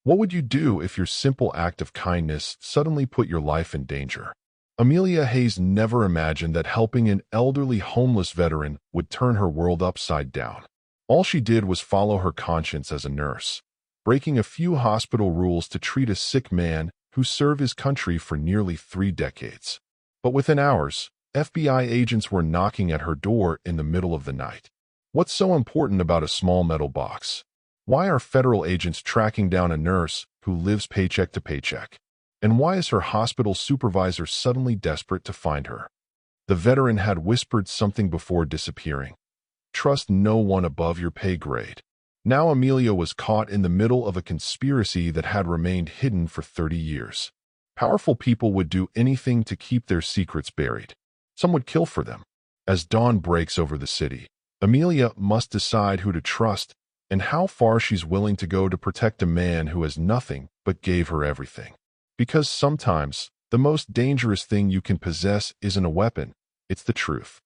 What would you do if your simple act of kindness suddenly put your life in danger? Amelia Hayes never imagined that helping an elderly homeless veteran would turn her world upside down. All she did was follow her conscience as a nurse, breaking a few hospital rules to treat a sick man who served his country for nearly 3 decades. But within hours, FBI agents were knocking at her door in the middle of the night. What's so important about a small metal box? Why are federal agents tracking down a nurse who lives paycheck to paycheck? And why is her hospital supervisor suddenly desperate to find her? The veteran had whispered something before disappearing. Trust no one above your pay grade. Now Amelia was caught in the middle of a conspiracy that had remained hidden for 30 years. Powerful people would do anything to keep their secrets buried. Some would kill for them. As dawn breaks over the city, Amelia must decide who to trust and how far she's willing to go to protect a man who has nothing but gave her everything. Because sometimes, the most dangerous thing you can possess isn't a weapon, it's the truth.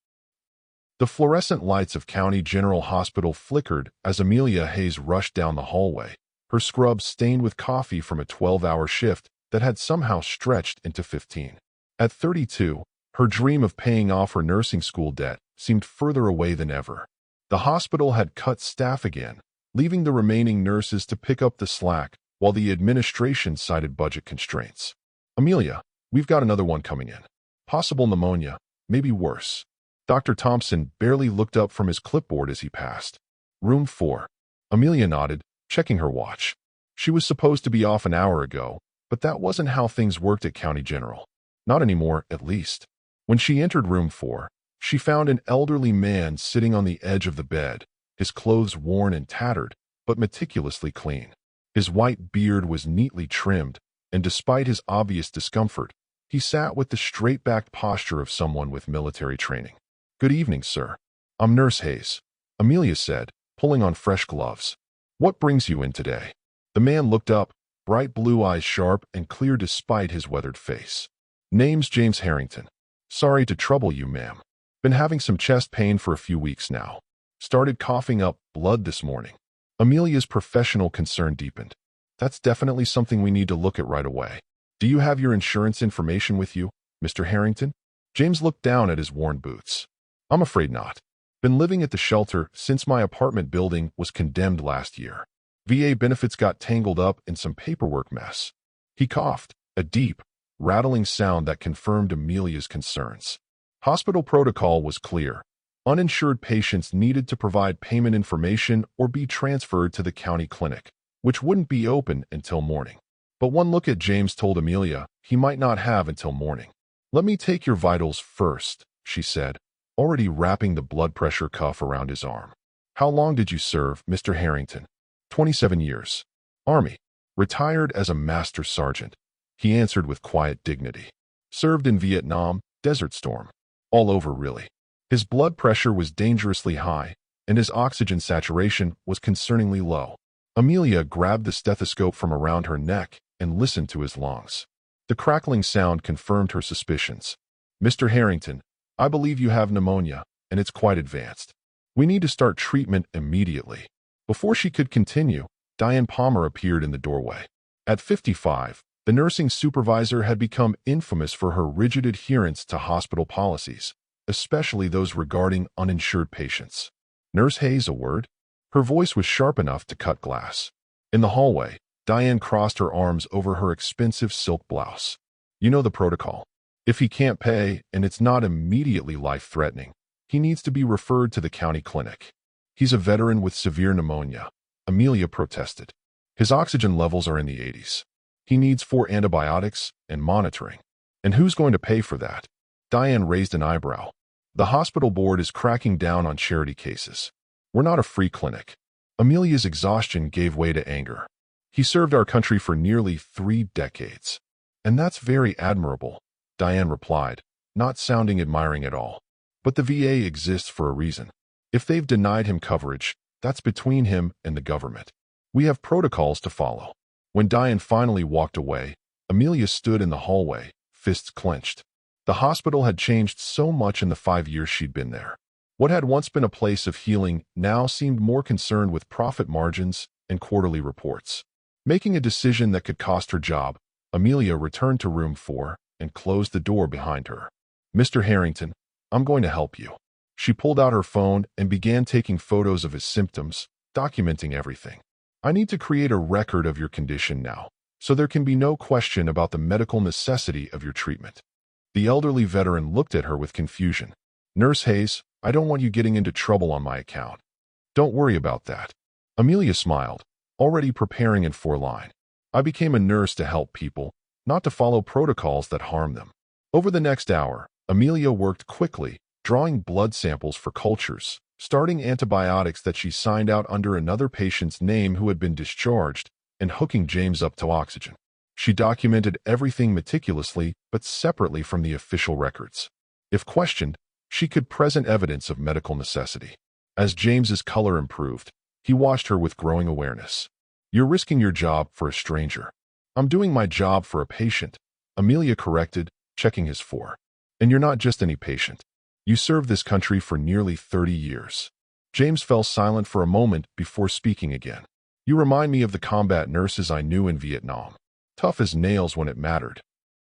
The fluorescent lights of County General Hospital flickered as Amelia Hayes rushed down the hallway, her scrubs stained with coffee from a 12-hour shift that had somehow stretched into 15. At 32, her dream of paying off her nursing school debt seemed further away than ever. The hospital had cut staff again, leaving the remaining nurses to pick up the slack while the administration cited budget constraints. Amelia, we've got another one coming in. Possible pneumonia, maybe worse. Dr. Thompson barely looked up from his clipboard as he passed. Room 4. Amelia nodded, checking her watch. She was supposed to be off an hour ago, but that wasn't how things worked at County General. Not anymore, at least. When she entered room 4, she found an elderly man sitting on the edge of the bed, his clothes worn and tattered, but meticulously clean. His white beard was neatly trimmed, and despite his obvious discomfort, he sat with the straight-backed posture of someone with military training. "Good evening, sir. I'm Nurse Hayes," Amelia said, pulling on fresh gloves. "What brings you in today?" The man looked up, bright blue eyes sharp and clear despite his weathered face. "Name's James Harrington. Sorry to trouble you, ma'am. Been having some chest pain for a few weeks now. Started coughing up blood this morning." Amelia's professional concern deepened. "That's definitely something we need to look at right away. Do you have your insurance information with you, Mr. Harrington?" James looked down at his worn boots. "I'm afraid not. Been living at the shelter since my apartment building was condemned last year. VA benefits got tangled up in some paperwork mess." He coughed, a deep, rattling sound that confirmed Amelia's concerns. Hospital protocol was clear. Uninsured patients needed to provide payment information or be transferred to the county clinic, which wouldn't be open until morning. But one look at James told Amelia he might not have until morning. "Let me take your vitals first," she said, already wrapping the blood pressure cuff around his arm. "How long did you serve, Mr. Harrington?" 27 years. Army. Retired as a master sergeant," he answered with quiet dignity. "Served in Vietnam, Desert Storm. All over, really." His blood pressure was dangerously high, and his oxygen saturation was concerningly low. Amelia grabbed the stethoscope from around her neck and listened to his lungs. The crackling sound confirmed her suspicions. "Mr. Harrington, I believe you have pneumonia, and it's quite advanced. We need to start treatment immediately." Before she could continue, Diane Palmer appeared in the doorway. At 55, the nursing supervisor had become infamous for her rigid adherence to hospital policies, especially those regarding uninsured patients. "Nurse Hayes, a word?" Her voice was sharp enough to cut glass. In the hallway, Diane crossed her arms over her expensive silk blouse. "You know the protocol. If he can't pay and it's not immediately life-threatening, he needs to be referred to the county clinic. He's a veteran with severe pneumonia," Amelia protested. "His oxygen levels are in the 80s. He needs 4 antibiotics and monitoring. And who's going to pay for that?" Diane raised an eyebrow. "The hospital board is cracking down on charity cases. We're not a free clinic." Amelia's exhaustion gave way to anger. "He served our country for nearly 3 decades. And that's very admirable," Diane replied, not sounding admiring at all. "But the VA exists for a reason. If they've denied him coverage, that's between him and the government. We have protocols to follow." When Diane finally walked away, Amelia stood in the hallway, fists clenched. The hospital had changed so much in the 5 years she'd been there. What had once been a place of healing now seemed more concerned with profit margins and quarterly reports. Making a decision that could cost her job, Amelia returned to room 4 and closed the door behind her. "Mr. Harrington, I'm going to help you." She pulled out her phone and began taking photos of his symptoms, documenting everything. "I need to create a record of your condition now, so there can be no question about the medical necessity of your treatment." The elderly veteran looked at her with confusion. "Nurse Hayes, I don't want you getting into trouble on my account." "Don't worry about that." Amelia smiled, already preparing in 4-line. "I became a nurse to help people, not to follow protocols that harm them." Over the next hour, Amelia worked quickly, drawing blood samples for cultures, starting antibiotics that she signed out under another patient's name who had been discharged, and hooking James up to oxygen. She documented everything meticulously but separately from the official records. If questioned, she could present evidence of medical necessity. As James's color improved, he watched her with growing awareness. "You're risking your job for a stranger." "I'm doing my job for a patient," Amelia corrected, checking his 4. "And you're not just any patient. You served this country for nearly 30 years. James fell silent for a moment before speaking again. "You remind me of the combat nurses I knew in Vietnam. Tough as nails when it mattered."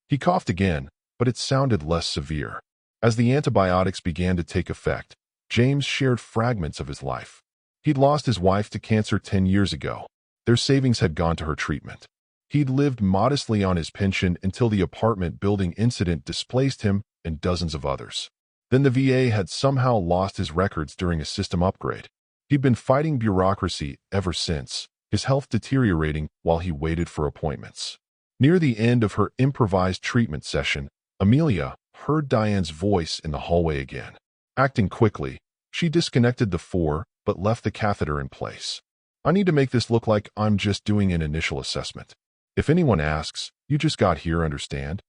He coughed again, but it sounded less severe. As the antibiotics began to take effect, James shared fragments of his life. He'd lost his wife to cancer 10 years ago. Their savings had gone to her treatment. He'd lived modestly on his pension until the apartment building incident displaced him and dozens of others. Then the VA had somehow lost his records during a system upgrade. He'd been fighting bureaucracy ever since, his health deteriorating while he waited for appointments. Near the end of her improvised treatment session, Amelia heard Diane's voice in the hallway again. Acting quickly, she disconnected the 4 but left the catheter in place. "I need to make this look like I'm just doing an initial assessment. If anyone asks, you just got here, understand?"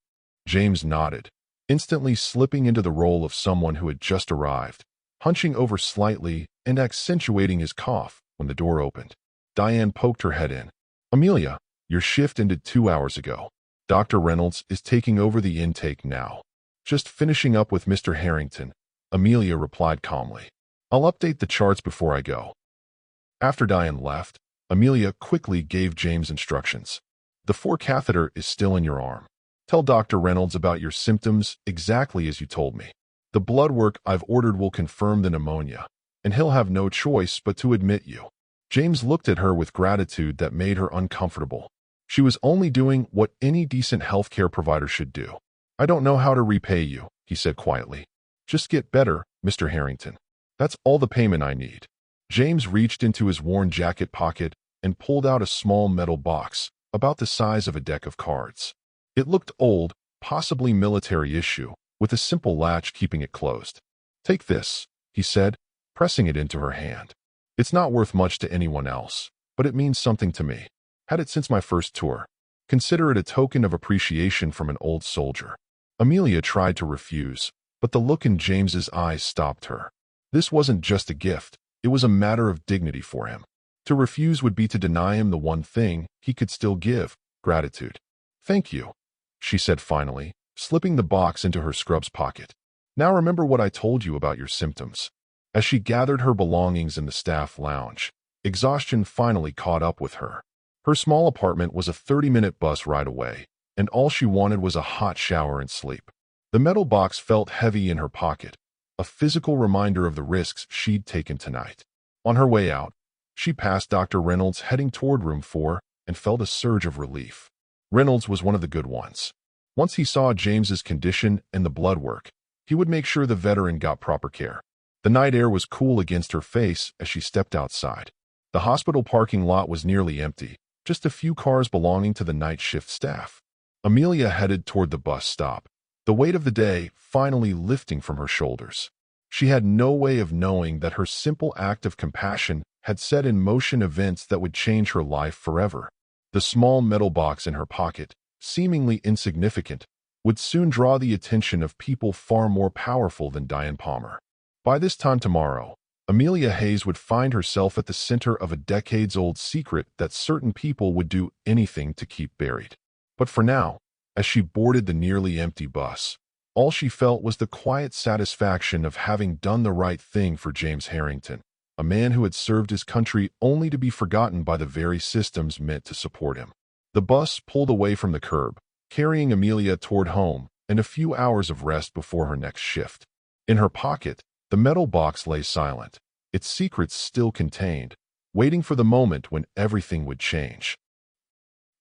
James nodded, instantly slipping into the role of someone who had just arrived, hunching over slightly and accentuating his cough when the door opened. Diane poked her head in. "Amelia, your shift ended 2 hours ago. Dr. Reynolds is taking over the intake now." "Just finishing up with Mr. Harrington," Amelia replied calmly. "I'll update the charts before I go." After Diane left, Amelia quickly gave James instructions. "The 4 catheter is still in your arm. Tell Dr. Reynolds about your symptoms exactly as you told me. The blood work I've ordered will confirm the pneumonia, and he'll have no choice but to admit you." James looked at her with gratitude that made her uncomfortable. She was only doing what any decent healthcare provider should do. "I don't know how to repay you," he said quietly. "Just get better, Mr. Harrington. That's all the payment I need." James reached into his worn jacket pocket and pulled out a small metal box, about the size of a deck of cards. It looked old, possibly military issue, with a simple latch keeping it closed. "Take this," he said, pressing it into her hand. "It's not worth much to anyone else, but it means something to me. Had it since my first tour. Consider it a token of appreciation from an old soldier." Amelia tried to refuse, but the look in James's eyes stopped her. This wasn't just a gift, it was a matter of dignity for him. To refuse would be to deny him the one thing he could still give, gratitude. "Thank you," she said finally, slipping the box into her scrubs pocket. "Now remember what I told you about your symptoms." As she gathered her belongings in the staff lounge, exhaustion finally caught up with her. Her small apartment was a 30-minute bus ride away, and all she wanted was a hot shower and sleep. The metal box felt heavy in her pocket, a physical reminder of the risks she'd taken tonight. On her way out, she passed Dr. Reynolds heading toward room 4 and felt a surge of relief. Reynolds was one of the good ones. Once he saw James's condition and the blood work, he would make sure the veteran got proper care. The night air was cool against her face as she stepped outside. The hospital parking lot was nearly empty, just a few cars belonging to the night shift staff. Amelia headed toward the bus stop, the weight of the day finally lifting from her shoulders. She had no way of knowing that her simple act of compassion had set in motion events that would change her life forever. The small metal box in her pocket, seemingly insignificant, would soon draw the attention of people far more powerful than Diane Palmer. By this time tomorrow, Amelia Hayes would find herself at the center of a decades-old secret that certain people would do anything to keep buried. But for now, as she boarded the nearly empty bus, all she felt was the quiet satisfaction of having done the right thing for James Harrington, a man who had served his country only to be forgotten by the very systems meant to support him. The bus pulled away from the curb, carrying Amelia toward home and a few hours of rest before her next shift. In her pocket, the metal box lay silent, its secrets still contained, waiting for the moment when everything would change.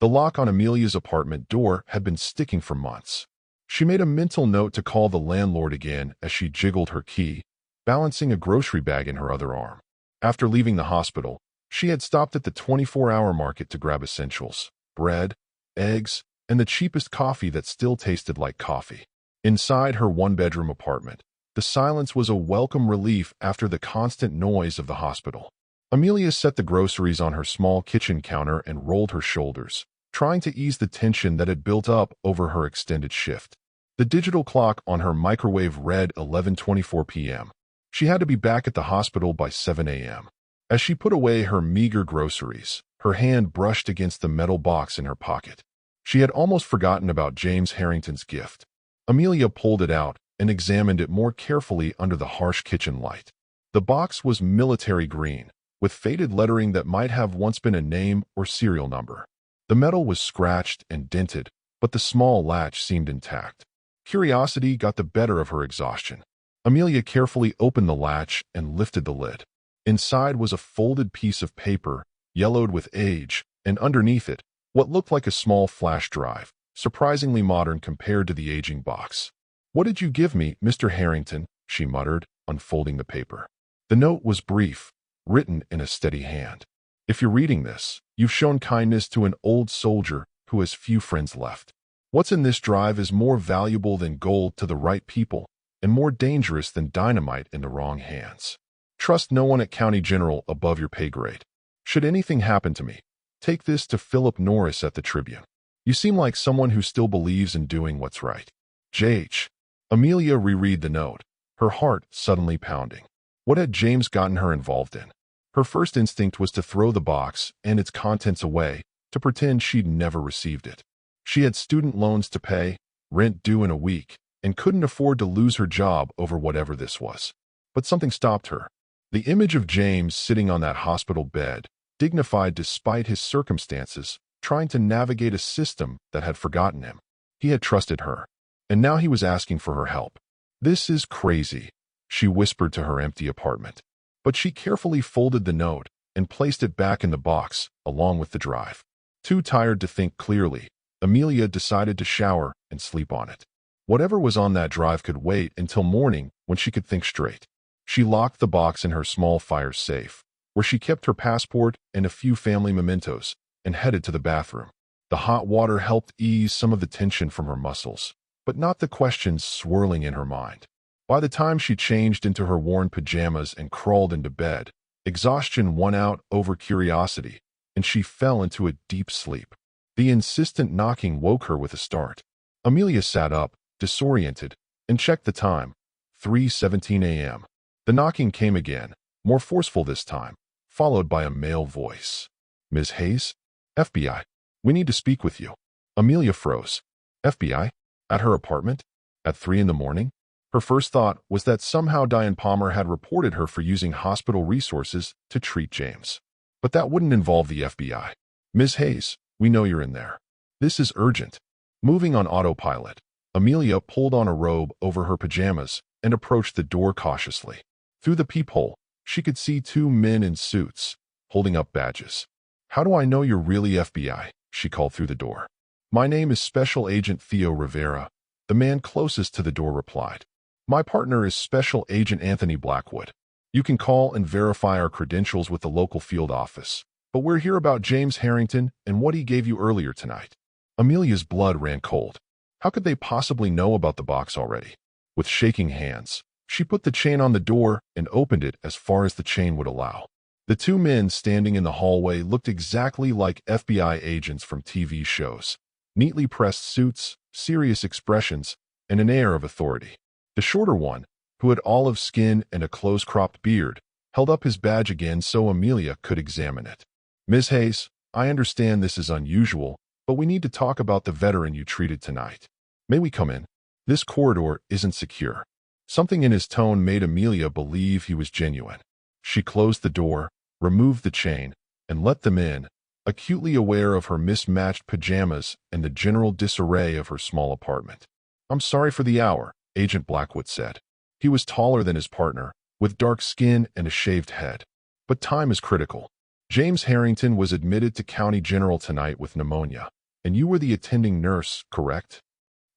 The lock on Amelia's apartment door had been sticking for months. She made a mental note to call the landlord again as she jiggled her key, balancing a grocery bag in her other arm. After leaving the hospital, she had stopped at the 24-hour market to grab essentials: bread, eggs, and the cheapest coffee that still tasted like coffee. Inside her one-bedroom apartment, the silence was a welcome relief after the constant noise of the hospital. Amelia set the groceries on her small kitchen counter and rolled her shoulders, trying to ease the tension that had built up over her extended shift. The digital clock on her microwave read 11:24 p.m. She had to be back at the hospital by 7 a.m. As she put away her meager groceries, her hand brushed against the metal box in her pocket. She had almost forgotten about James Harrington's gift. Amelia pulled it out and examined it more carefully under the harsh kitchen light. The box was military green, with faded lettering that might have once been a name or serial number. The metal was scratched and dented, but the small latch seemed intact. Curiosity got the better of her exhaustion. Amelia carefully opened the latch and lifted the lid. Inside was a folded piece of paper, yellowed with age, and underneath it, what looked like a small flash drive, surprisingly modern compared to the aging box. "What did you give me, Mr. Harrington?" she muttered, unfolding the paper. The note was brief, written in a steady hand. "If you're reading this, you've shown kindness to an old soldier who has few friends left. What's in this drive is more valuable than gold to the right people, and more dangerous than dynamite in the wrong hands. Trust no one at County General above your pay grade. Should anything happen to me, take this to Philip Norris at the Tribune. You seem like someone who still believes in doing what's right. J.H." Amelia reread the note, her heart suddenly pounding. What had James gotten her involved in? Her first instinct was to throw the box and its contents away, to pretend she'd never received it. She had student loans to pay, rent due in a week, and couldn't afford to lose her job over whatever this was. But something stopped her. The image of James sitting on that hospital bed, dignified despite his circumstances, trying to navigate a system that had forgotten him. He had trusted her, and now he was asking for her help. "This is crazy," she whispered to her empty apartment. But she carefully folded the note and placed it back in the box, along with the drive. Too tired to think clearly, Amelia decided to shower and sleep on it. Whatever was on that drive could wait until morning when she could think straight. She locked the box in her small fire safe, where she kept her passport and a few family mementos, and headed to the bathroom. The hot water helped ease some of the tension from her muscles, but not the questions swirling in her mind. By the time she changed into her worn pajamas and crawled into bed, exhaustion won out over curiosity, and she fell into a deep sleep. The insistent knocking woke her with a start. Amelia sat up, disoriented, and checked the time. 3:17 a.m. The knocking came again, more forceful this time, followed by a male voice. "Ms. Hayes? FBI. We need to speak with you." Amelia froze. FBI? At her apartment? At 3 in the morning? Her first thought was that somehow Diane Palmer had reported her for using hospital resources to treat James. But that wouldn't involve the FBI. "Ms. Hayes, we know you're in there. This is urgent." Moving on autopilot, Amelia pulled on a robe over her pajamas and approached the door cautiously. Through the peephole, she could see two men in suits, holding up badges. "How do I know you're really FBI?" she called through the door. "My name is Special Agent Theo Rivera," the man closest to the door replied. "My partner is Special Agent Anthony Blackwood. You can call and verify our credentials with the local field office, but we're here about James Harrington and what he gave you earlier tonight." Amelia's blood ran cold. How could they possibly know about the box already? With shaking hands, she put the chain on the door and opened it as far as the chain would allow. The two men standing in the hallway looked exactly like FBI agents from TV shows. Neatly pressed suits, serious expressions, and an air of authority. The shorter one, who had olive skin and a close-cropped beard, held up his badge again so Amelia could examine it. "Ms. Hayes, I understand this is unusual, but we need to talk about the veteran you treated tonight. May we come in? This corridor isn't secure." Something in his tone made Amelia believe he was genuine. She closed the door, removed the chain, and let them in, acutely aware of her mismatched pajamas and the general disarray of her small apartment. "I'm sorry for the hour," Agent Blackwood said. He was taller than his partner, with dark skin and a shaved head. "But time is critical. James Harrington was admitted to County General tonight with pneumonia, and you were the attending nurse, correct?"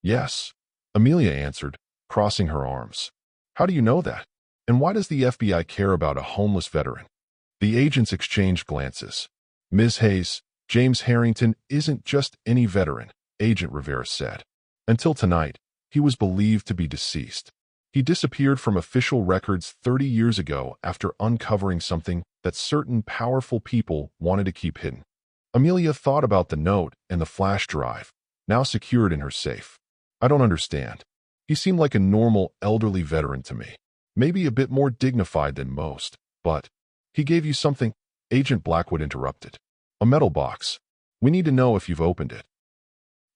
"Yes," Amelia answered, crossing her arms. "How do you know that? And why does the FBI care about a homeless veteran?" The agents exchanged glances. "Ms. Hayes, James Harrington isn't just any veteran," Agent Rivera said. "Until tonight, he was believed to be deceased. He disappeared from official records 30 years ago after uncovering something that certain powerful people wanted to keep hidden." Amelia thought about the note and the flash drive, now secured in her safe. "I don't understand. He seemed like a normal, elderly veteran to me. Maybe a bit more dignified than most, but—" "He gave you something," Agent Blackwood interrupted. "A metal box. We need to know if you've opened it."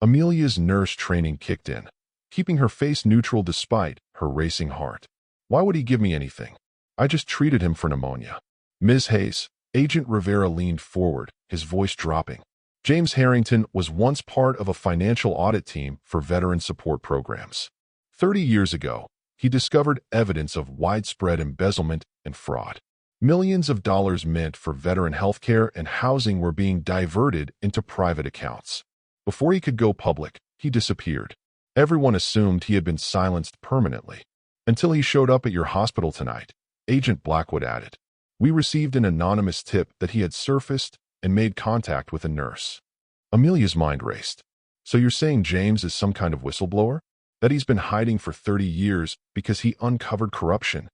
Amelia's nurse training kicked in, keeping her face neutral despite her racing heart. "Why would he give me anything? I just treated him for pneumonia." "Ms. Hayes," Agent Rivera leaned forward, his voice dropping. "James Harrington was once part of a financial audit team for veteran support programs. 30 years ago, he discovered evidence of widespread embezzlement and fraud. Millions of dollars meant for veteran healthcare and housing were being diverted into private accounts. Before he could go public, he disappeared. Everyone assumed he had been silenced permanently. Until he showed up at your hospital tonight," Agent Blackwood added. "We received an anonymous tip that he had surfaced and made contact with a nurse." Amelia's mind raced. "So you're saying James is some kind of whistleblower? That he's been hiding for 30 years because he uncovered corruption?"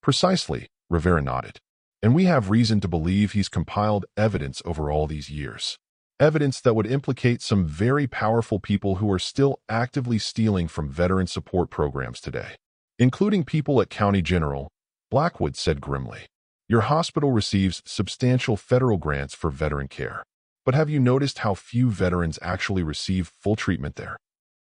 "Precisely," Rivera nodded. "And we have reason to believe he's compiled evidence over all these years. Evidence that would implicate some very powerful people who are still actively stealing from veteran support programs today, including people at County General," Blackwood said grimly. "Your hospital receives substantial federal grants for veteran care. But have you noticed how few veterans actually receive full treatment there?"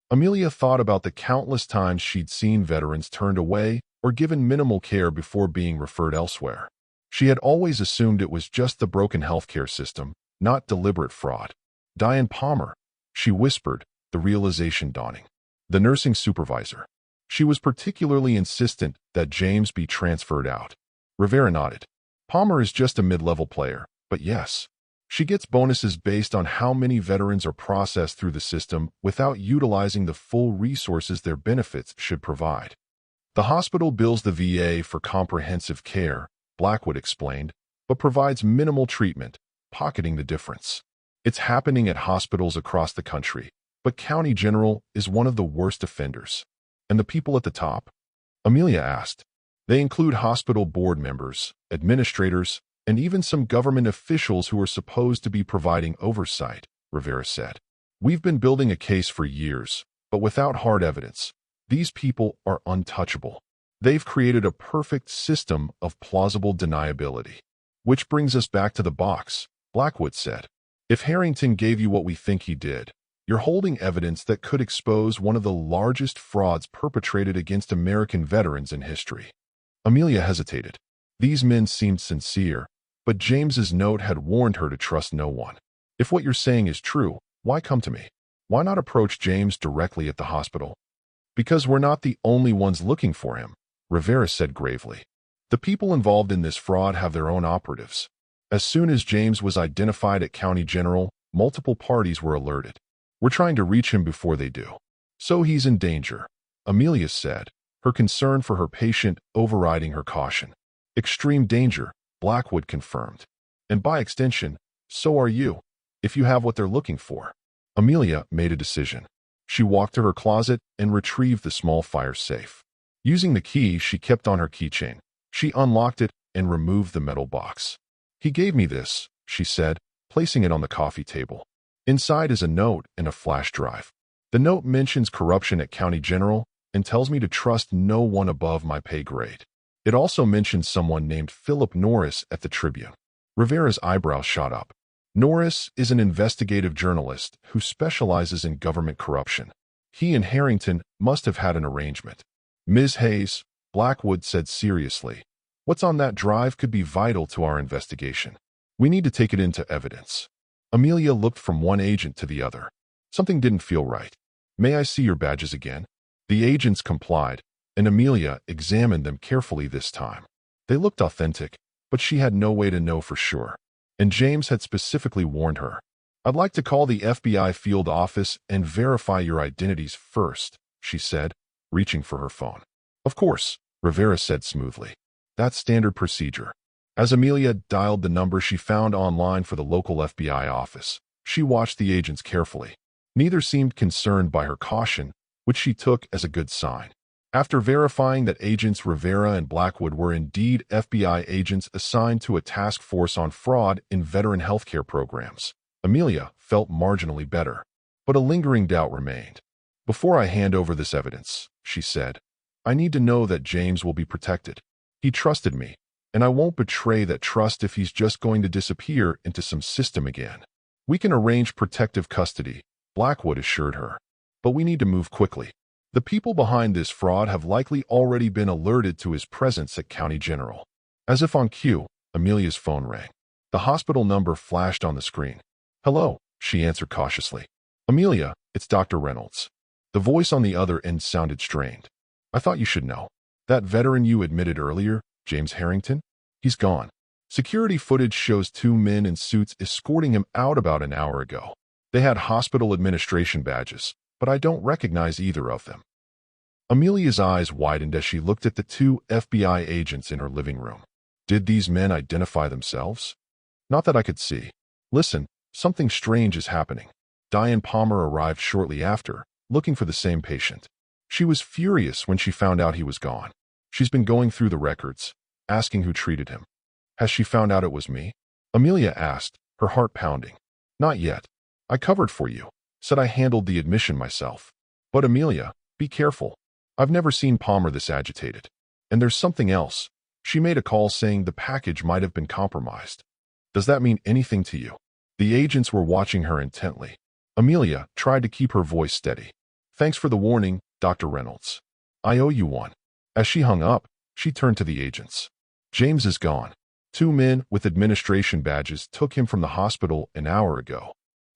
Amelia thought about the countless times she'd seen veterans turned away or given minimal care before being referred elsewhere. She had always assumed it was just the broken healthcare system, not deliberate fraud. "Diane Palmer," she whispered, the realization dawning. "The nursing supervisor. She was particularly insistent that James be transferred out." Rivera nodded. "Palmer is just a mid-level player, but yes. She gets bonuses based on how many veterans are processed through the system without utilizing the full resources their benefits should provide. The hospital bills the VA for comprehensive care," Blackwood explained, "but provides minimal treatment, pocketing the difference. It's happening at hospitals across the country, but County General is one of the worst offenders." "And the people at the top?" Amelia asked. "They include hospital board members, administrators, and even some government officials who are supposed to be providing oversight," Rivera said. "We've been building a case for years, but without hard evidence. These people are untouchable. They've created a perfect system of plausible deniability." "Which brings us back to the box," Blackwood said. "If Harrington gave you what we think he did, you're holding evidence that could expose one of the largest frauds perpetrated against American veterans in history." Amelia hesitated. These men seemed sincere, but James's note had warned her to trust no one. "If what you're saying is true, why come to me? Why not approach James directly at the hospital?" "Because we're not the only ones looking for him," Rivera said gravely. "The people involved in this fraud have their own operatives. As soon as James was identified at County General, multiple parties were alerted. We're trying to reach him before they do. So he's in danger," Amelia said, her concern for her patient overriding her caution. "Extreme danger," Blackwood confirmed. "And by extension, so are you, if you have what they're looking for." Amelia made a decision. She walked to her closet and retrieved the small fire safe. Using the key she kept on her keychain, she unlocked it and removed the metal box. "He gave me this," she said, placing it on the coffee table. "Inside is a note and a flash drive. The note mentions corruption at County General and tells me to trust no one above my pay grade. It also mentions someone named Philip Norris at the Tribune." Rivera's eyebrows shot up. "Norris is an investigative journalist who specializes in government corruption. He and Harrington must have had an arrangement." "Ms. Hayes," Blackwood said seriously, What's on that drive could be vital to our investigation. We need to take it into evidence. Amelia looked from one agent to the other. Something didn't feel right. May I see your badges again? The agents complied, and Amelia examined them carefully this time. They looked authentic, but she had no way to know for sure. And James had specifically warned her. I'd like to call the FBI field office and verify your identities first, she said, reaching for her phone. Of course, Rivera said smoothly. That's standard procedure. As Amelia dialed the number she found online for the local FBI office, she watched the agents carefully. Neither seemed concerned by her caution, which she took as a good sign. After verifying that agents Rivera and Blackwood were indeed FBI agents assigned to a task force on fraud in veteran healthcare programs, Amelia felt marginally better. But a lingering doubt remained. Before I hand over this evidence, she said, I need to know that James will be protected. He trusted me, and I won't betray that trust if he's just going to disappear into some system again. We can arrange protective custody, Blackwood assured her. But we need to move quickly. The people behind this fraud have likely already been alerted to his presence at County General. As if on cue, Amelia's phone rang. The hospital number flashed on the screen. Hello, she answered cautiously. Amelia, it's Dr. Reynolds. The voice on the other end sounded strained. I thought you should know. That veteran you admitted earlier, James Harrington? He's gone. Security footage shows two men in suits escorting him out about an hour ago. They had hospital administration badges, but I don't recognize either of them. Amelia's eyes widened as she looked at the two FBI agents in her living room. Did these men identify themselves? Not that I could see. Listen, something strange is happening. Diane Palmer arrived shortly after, looking for the same patient. She was furious when she found out he was gone. She's been going through the records, asking who treated him. Has she found out it was me? Amelia asked, her heart pounding. Not yet. I covered for you. Said I handled the admission myself. But Amelia, be careful. I've never seen Palmer this agitated. And there's something else. She made a call saying the package might have been compromised. Does that mean anything to you? The agents were watching her intently. Amelia tried to keep her voice steady. Thanks for the warning, Dr. Reynolds. I owe you one. As she hung up, she turned to the agents. James is gone. Two men with administration badges took him from the hospital an hour ago.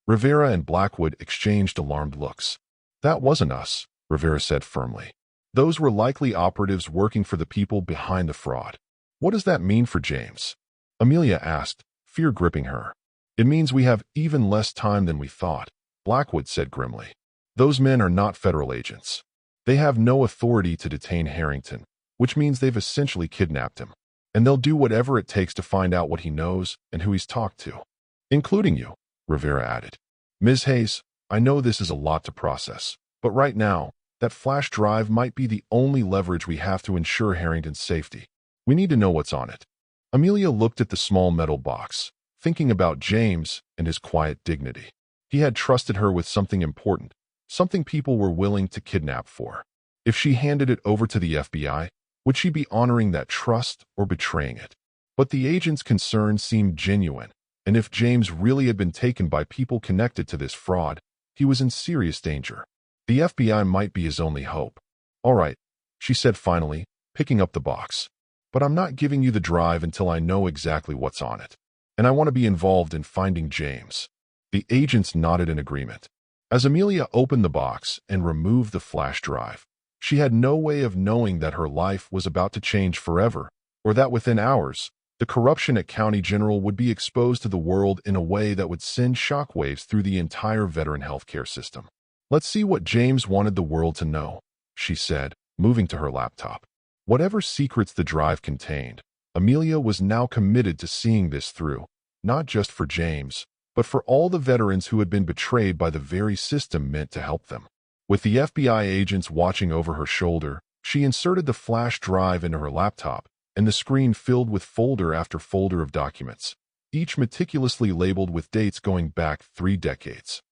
Rivera and Blackwood exchanged alarmed looks. That wasn't us, Rivera said firmly. Those were likely operatives working for the people behind the fraud. What does that mean for James? Amelia asked, fear gripping her. It means we have even less time than we thought, Blackwood said grimly. Those men are not federal agents. They have no authority to detain Harrington, which means they've essentially kidnapped him. And they'll do whatever it takes to find out what he knows and who he's talked to. Including you, Rivera added. Ms. Hayes, I know this is a lot to process, but right now, that flash drive might be the only leverage we have to ensure Harrington's safety. We need to know what's on it. Amelia looked at the small metal box, thinking about James and his quiet dignity. He had trusted her with something important, something people were willing to kidnap for. If she handed it over to the FBI, would she be honoring that trust or betraying it? But the agent's concerns seemed genuine, and if James really had been taken by people connected to this fraud, he was in serious danger. The FBI might be his only hope. All right, she said finally, picking up the box. But I'm not giving you the drive until I know exactly what's on it. And I want to be involved in finding James. The agents nodded in agreement. As Amelia opened the box and removed the flash drive, she had no way of knowing that her life was about to change forever, or that within hours, the corruption at County General would be exposed to the world in a way that would send shockwaves through the entire veteran healthcare system. Let's see what James wanted the world to know, she said, moving to her laptop. Whatever secrets the drive contained, Amelia was now committed to seeing this through, not just for James, but for all the veterans who had been betrayed by the very system meant to help them. With the FBI agents watching over her shoulder, she inserted the flash drive into her laptop, and the screen filled with folder after folder of documents, each meticulously labeled with dates going back 3 decades.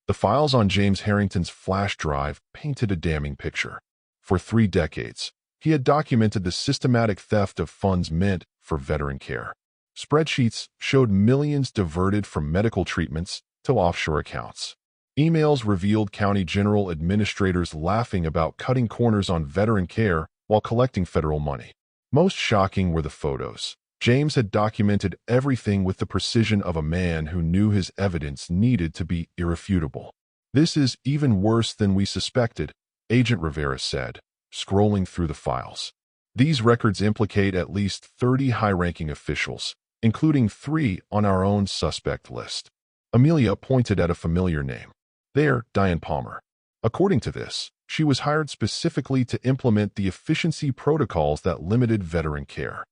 The files on James Harrington's flash drive painted a damning picture. For 3 decades, he had documented the systematic theft of funds meant for veteran care. Spreadsheets showed millions diverted from medical treatments to offshore accounts. Emails revealed County General administrators laughing about cutting corners on veteran care while collecting federal money. Most shocking were the photos. James had documented everything with the precision of a man who knew his evidence needed to be irrefutable. "This is even worse than we suspected," Agent Rivera said, scrolling through the files. "These records implicate at least 30 high-ranking officials, including 3 on our own suspect list." Amelia pointed at a familiar name. "There, Diane Palmer. According to this, she was hired specifically to implement the efficiency protocols that limited veteran care."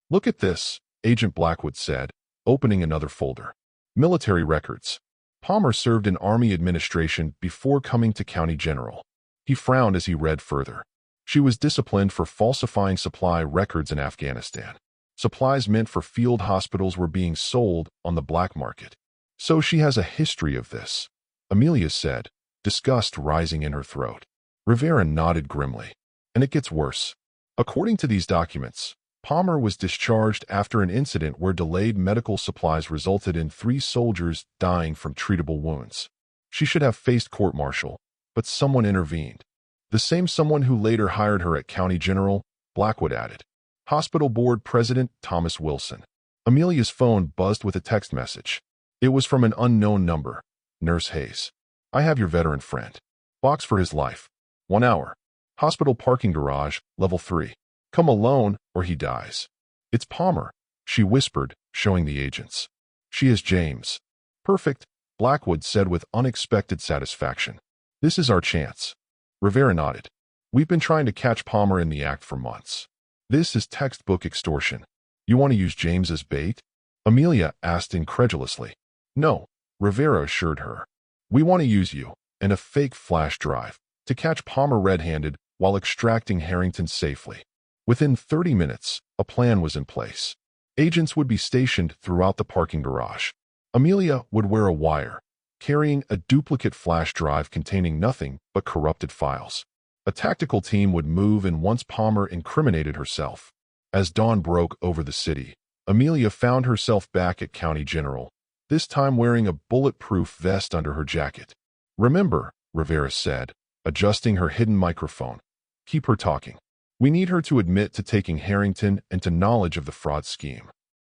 "Look at this," Agent Blackwood said, opening another folder. "Military records. Palmer served in Army administration before coming to County General." He frowned as he read further. "She was disciplined for falsifying supply records in Afghanistan. Supplies meant for field hospitals were being sold on the black market. So she has a history of this," Amelia said, disgust rising in her throat. Rivera nodded grimly. "And it gets worse. According to these documents, Palmer was discharged after an incident where delayed medical supplies resulted in 3 soldiers dying from treatable wounds. She should have faced court-martial, but someone intervened. The same someone who later hired her at County General," Blackwood added. "Hospital Board President Thomas Wilson." Amelia's phone buzzed with a text message. It was from an unknown number. "Nurse Hayes. I have your veteran friend. Box for his life. 1 hour. Hospital parking garage, level 3. Come alone or he dies." "It's Palmer," she whispered, showing the agents. "She is James." "Perfect," Blackwood said with unexpected satisfaction. "This is our chance." Rivera nodded. "We've been trying to catch Palmer in the act for months. This is textbook extortion. You want to use James as bait?" Amelia asked incredulously. "No," Rivera assured her. "We want to use you, and a fake flash drive, to catch Palmer red-handed while extracting Harrington safely." Within 30 minutes, a plan was in place. Agents would be stationed throughout the parking garage. Amelia would wear a wire, carrying a duplicate flash drive containing nothing but corrupted files. A tactical team would move in once Palmer incriminated herself. As dawn broke over the city, Amelia found herself back at County General, this time wearing a bulletproof vest under her jacket. "Remember," Rivera said, adjusting her hidden microphone, "keep her talking. We need her to admit to taking Harrington and to knowledge of the fraud scheme."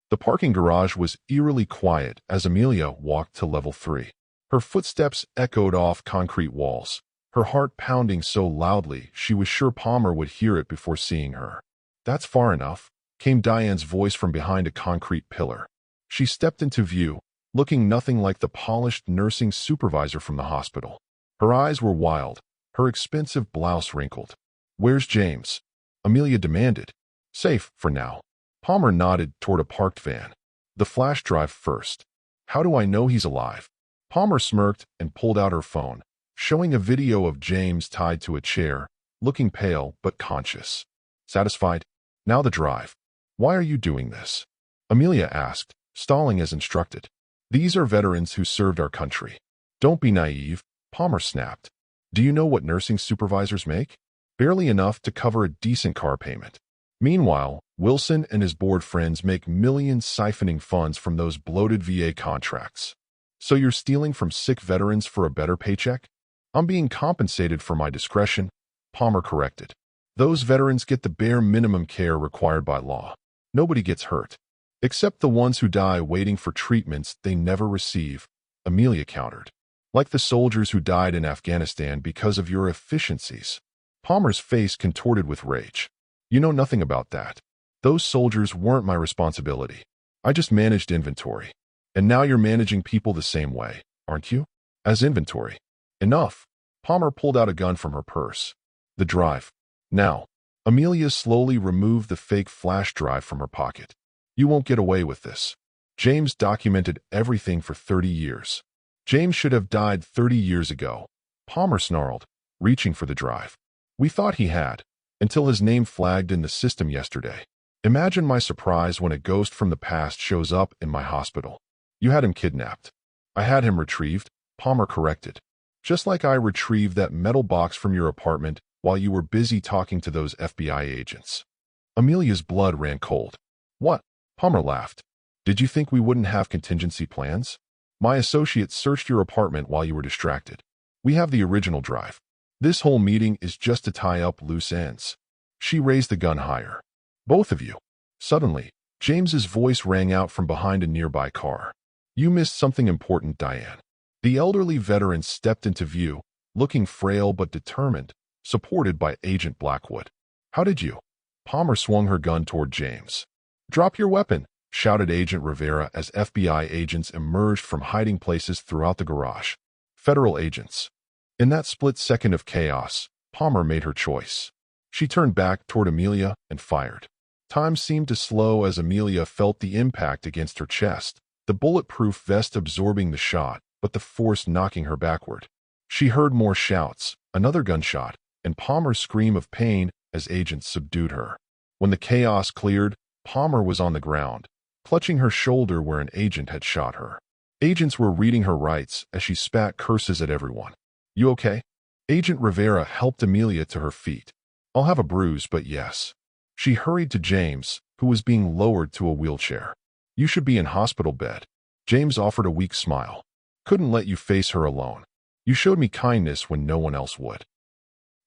The parking garage was eerily quiet as Amelia walked to level 3. Her footsteps echoed off concrete walls, her heart pounding so loudly she was sure Palmer would hear it before seeing her. "That's far enough," came Diane's voice from behind a concrete pillar. She stepped into view, looking nothing like the polished nursing supervisor from the hospital. Her eyes were wild, her expensive blouse wrinkled. "Where's James?" Amelia demanded. "Safe, for now." Palmer nodded toward a parked van. "The flash drive first." "How do I know he's alive?" Palmer smirked and pulled out her phone, showing a video of James tied to a chair, looking pale but conscious. "Satisfied? Now the drive." "Why are you doing this?" Amelia asked, stalling as instructed. "These are veterans who served our country." "Don't be naive," Palmer snapped. "Do you know what nursing supervisors make? Barely enough to cover a decent car payment. Meanwhile, Wilson and his board friends make millions siphoning funds from those bloated VA contracts. So you're stealing from sick veterans for a better paycheck?" "I'm being compensated for my discretion," Palmer corrected. "Those veterans get the bare minimum care required by law. Nobody gets hurt. Except the ones who die waiting for treatments they never receive," Amelia countered. "Like the soldiers who died in Afghanistan because of your efficiencies." Palmer's face contorted with rage. "You know nothing about that. Those soldiers weren't my responsibility. I just managed inventory. And now you're managing people the same way, aren't you? As inventory." "Enough." Palmer pulled out a gun from her purse. "The drive. Now." Amelia slowly removed the fake flash drive from her pocket. "You won't get away with this. James documented everything for 30 years. James should have died 30 years ago," Palmer snarled, reaching for the drive. "We thought he had, until his name flagged in the system yesterday. Imagine my surprise when a ghost from the past shows up in my hospital." "You had him kidnapped." "I had him retrieved," Palmer corrected. "Just like I retrieved that metal box from your apartment while you were busy talking to those FBI agents." Amelia's blood ran cold. "What?" Palmer laughed. "Did you think we wouldn't have contingency plans? My associates searched your apartment while you were distracted. We have the original drive. This whole meeting is just to tie up loose ends." She raised the gun higher. Both of you. Suddenly, James's voice rang out from behind a nearby car. You missed something important, Diane. The elderly veteran stepped into view, looking frail but determined, supported by Agent Blackwood. How did you? Palmer swung her gun toward James. Drop your weapon, shouted Agent Rivera as FBI agents emerged from hiding places throughout the garage. Federal agents. In that split second of chaos, Palmer made her choice. She turned back toward Amelia and fired. Time seemed to slow as Amelia felt the impact against her chest, the bulletproof vest absorbing the shot, but the force knocking her backward. She heard more shouts, another gunshot, and Palmer's scream of pain as agents subdued her. When the chaos cleared, Palmer was on the ground, clutching her shoulder where an agent had shot her. Agents were reading her rights as she spat curses at everyone. You okay? Agent Rivera helped Amelia to her feet. I'll have a bruise, but yes. She hurried to James, who was being lowered to a wheelchair. You should be in hospital bed. James offered a weak smile. Couldn't let you face her alone. You showed me kindness when no one else would.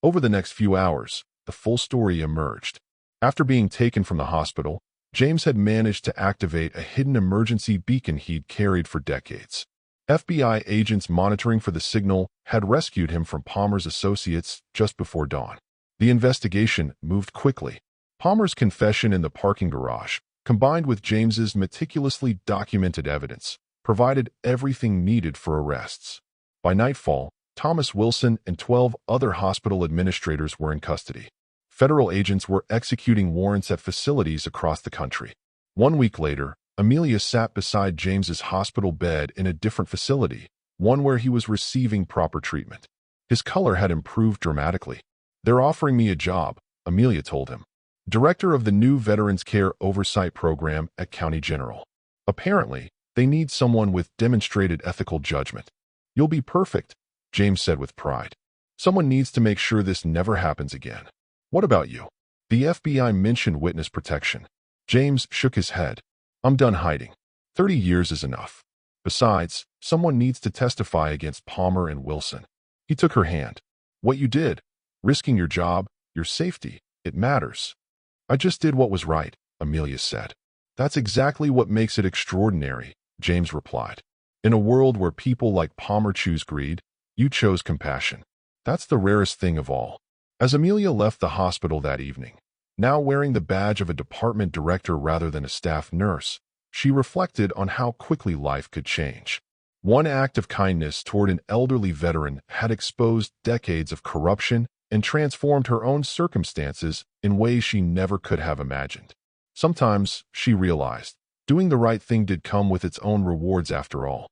Over the next few hours, the full story emerged. After being taken from the hospital, James had managed to activate a hidden emergency beacon he'd carried for decades. FBI agents monitoring for the signal had rescued him from Palmer's associates just before dawn. The investigation moved quickly. Palmer's confession in the parking garage, combined with James's meticulously documented evidence, provided everything needed for arrests. By nightfall, Thomas Wilson and 12 other hospital administrators were in custody. Federal agents were executing warrants at facilities across the country. 1 week later, Amelia sat beside James's hospital bed in a different facility, one where he was receiving proper treatment. His color had improved dramatically. They're offering me a job, Amelia told him. Director of the new Veterans Care Oversight Program at County General. Apparently, they need someone with demonstrated ethical judgment. You'll be perfect, James said with pride. Someone needs to make sure this never happens again. What about you? The FBI mentioned witness protection. James shook his head. I'm done hiding. 30 years is enough. Besides, someone needs to testify against Palmer and Wilson. He took her hand. What you did, risking your job, your safety, it matters. I just did what was right, Amelia said. That's exactly what makes it extraordinary, James replied. In a world where people like Palmer choose greed, you chose compassion. That's the rarest thing of all. As Amelia left the hospital that evening, now wearing the badge of a department director rather than a staff nurse, she reflected on how quickly life could change. One act of kindness toward an elderly veteran had exposed decades of corruption and transformed her own circumstances in ways she never could have imagined. Sometimes, she realized, doing the right thing did come with its own rewards after all.